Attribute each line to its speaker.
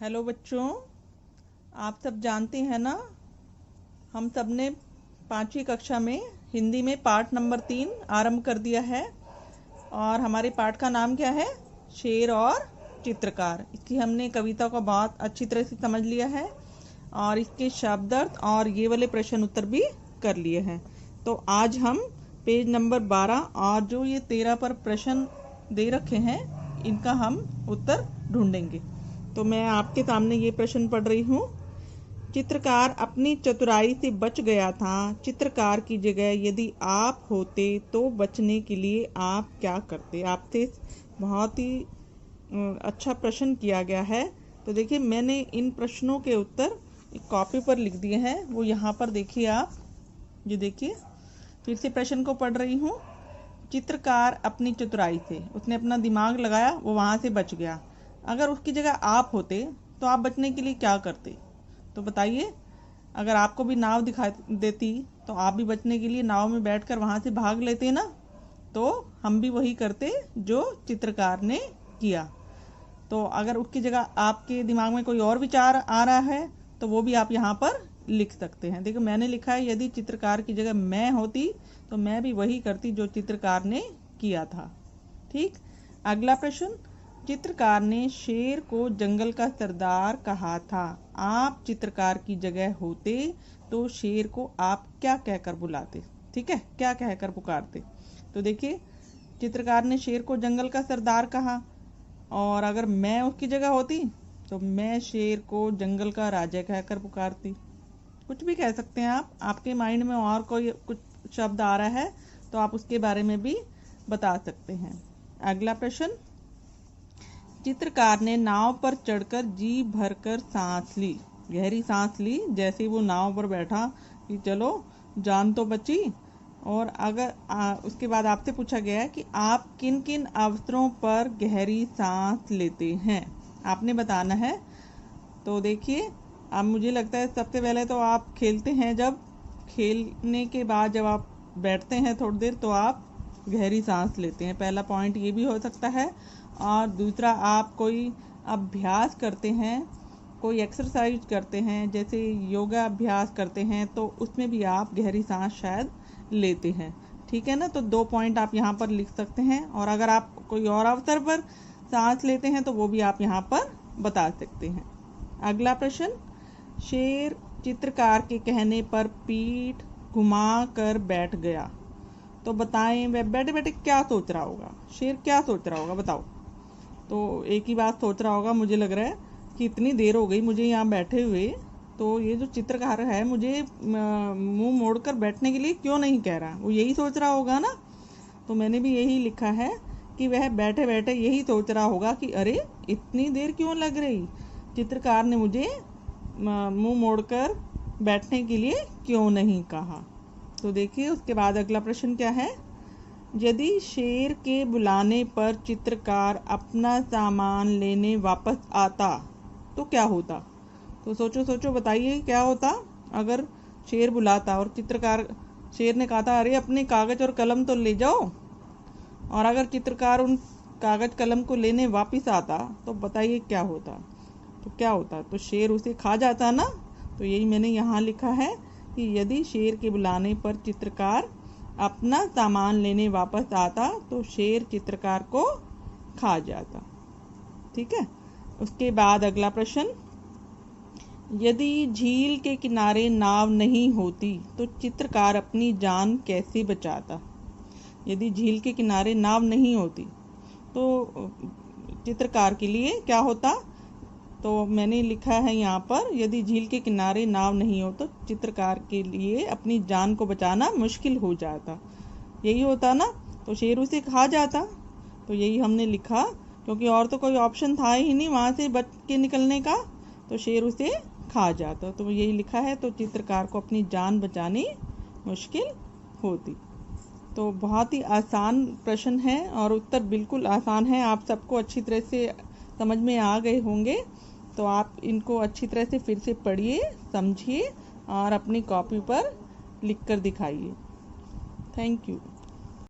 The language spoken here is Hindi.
Speaker 1: हेलो बच्चों, आप सब जानते हैं ना, हम सब ने 5वीं कक्षा में हिंदी में पाठ नंबर 3 आरंभ कर दिया है। और हमारे पाठ का नाम क्या है? शेर और चित्रकार। इसकी हमने कविता को बहुत अच्छी तरह से समझ लिया है और इसके शब्द अर्थ और ये वाले प्रश्न उत्तर भी कर लिए हैं। तो आज हम पेज नंबर 12 और जो ये 13 पर प्रश्न दे रखे हैं इनका हम उत्तर ढूंढेंगे। तो मैं आपके सामने ये प्रश्न पढ़ रही हूँ। चित्रकार अपनी चतुराई से बच गया था। चित्रकार की जगह यदि आप होते तो बचने के लिए आप क्या करते? आपसे बहुत ही अच्छा प्रश्न किया गया है। तो देखिए, मैंने इन प्रश्नों के उत्तर एक कॉपी पर लिख दिए हैं। वो यहाँ पर देखिए आप, ये देखिए, फिर से प्रश्न को पढ़ रही हूँ। चित्रकार अपनी चतुराई से, उसने अपना दिमाग लगाया, वो वहाँ से बच गया। अगर उसकी जगह आप होते तो आप बचने के लिए क्या करते? तो बताइए, अगर आपको भी नाव दिखाई देती तो आप भी बचने के लिए नाव में बैठकर वहाँ से भाग लेते ना। तो हम भी वही करते जो चित्रकार ने किया। तो अगर उसकी जगह आपके दिमाग में कोई और विचार आ रहा है तो वो भी आप यहाँ पर लिख सकते हैं। देखो, मैंने लिखा है, यदि चित्रकार की जगह मैं होती तो मैं भी वही करती जो चित्रकार ने किया था। ठीक। अगला प्रश्न, चित्रकार ने शेर को जंगल का सरदार कहा था। आप चित्रकार की जगह होते तो शेर को आप क्या कहकर बुलाते? ठीक है, क्या कहकर पुकारते? तो देखिए, चित्रकार ने शेर को जंगल का सरदार कहा और अगर मैं उसकी जगह होती तो मैं शेर को जंगल का राजा कहकर पुकारती। कुछ भी कह सकते हैं आप। आपके माइंड में और कोई कुछ शब्द आ रहा है तो आप उसके बारे में भी बता सकते हैं। अगला प्रश्न, चित्रकार ने नाव पर चढ़कर जी भरकर सांस ली। गहरी सांस ली जैसे वो नाव पर बैठा कि चलो जान तो बची। और अगर उसके बाद आपसे पूछा गया है कि आप किन किन अवसरों पर गहरी सांस लेते हैं, आपने बताना है। तो देखिए, अब मुझे लगता है सबसे पहले तो आप खेलते हैं, जब खेलने के बाद जब आप बैठते हैं थोड़ी देर तो आप गहरी सांस लेते हैं। पहला पॉइंट ये भी हो सकता है। और दूसरा, आप कोई अभ्यास करते हैं, कोई एक्सरसाइज करते हैं, जैसे योगा अभ्यास करते हैं, तो उसमें भी आप गहरी सांस शायद लेते हैं। ठीक है ना? तो 2 पॉइंट आप यहाँ पर लिख सकते हैं। और अगर आप कोई और अवसर पर सांस लेते हैं तो वो भी आप यहाँ पर बता सकते हैं। अगला प्रश्न, शेर चित्रकार के कहने पर पीठ घुमा कर बैठ गया। तो बताएं, वह बैठे बैठे क्या सोच रहा होगा? शेर क्या सोच रहा होगा, बताओ। तो एक ही बात सोच रहा होगा, मुझे लग रहा है कि इतनी देर हो गई मुझे यहाँ बैठे हुए, तो ये जो चित्रकार है मुझे मुंह मोड़कर बैठने के लिए क्यों नहीं कह रहा। वो यही सोच रहा होगा ना। तो मैंने भी यही लिखा है कि वह बैठे बैठे यही सोच रहा होगा कि अरे इतनी देर क्यों लग रही, चित्रकार ने मुझे मुंह मोड़कर बैठने के लिए क्यों नहीं कहा। तो देखिए, उसके बाद अगला प्रश्न क्या है, यदि शेर के बुलाने पर चित्रकार अपना सामान लेने वापस आता तो क्या होता? तो सोचो सोचो, बताइए क्या होता अगर शेर बुलाता और शेर ने कहा था अरे अपने कागज और कलम तो ले जाओ, और अगर चित्रकार उन कागज कलम को लेने वापस आता तो बताइए क्या होता? तो क्या होता? तो शेर उसे खा जाता ना। तो यही मैंने यहाँ लिखा है कि यदि शेर के बुलाने पर चित्रकार अपना सामान लेने वापस आता तो शेर चित्रकार को खा जाता। ठीक है। उसके बाद अगला प्रश्न, यदि झील के किनारे नाव नहीं होती तो चित्रकार अपनी जान कैसे बचाता? यदि झील के किनारे नाव नहीं होती तो चित्रकार के लिए क्या होता? तो मैंने लिखा है यहाँ पर, यदि झील के किनारे नाव नहीं हो तो चित्रकार के लिए अपनी जान को बचाना मुश्किल हो जाता। यही होता ना। तो शेर उसे खा जाता। तो यही हमने लिखा, क्योंकि और तो कोई ऑप्शन था ही नहीं वहाँ से बच के निकलने का। तो शेर उसे खा जाता। तो यही लिखा है, तो चित्रकार को अपनी जान बचानी मुश्किल होती। तो बहुत ही आसान प्रश्न है और उत्तर बिल्कुल आसान है। आप सबको अच्छी तरह से समझ में आ गए होंगे। तो आप इनको अच्छी तरह से फिर से पढ़िए, समझिए और अपनी कॉपी पर लिख कर दिखाइए। Thank you.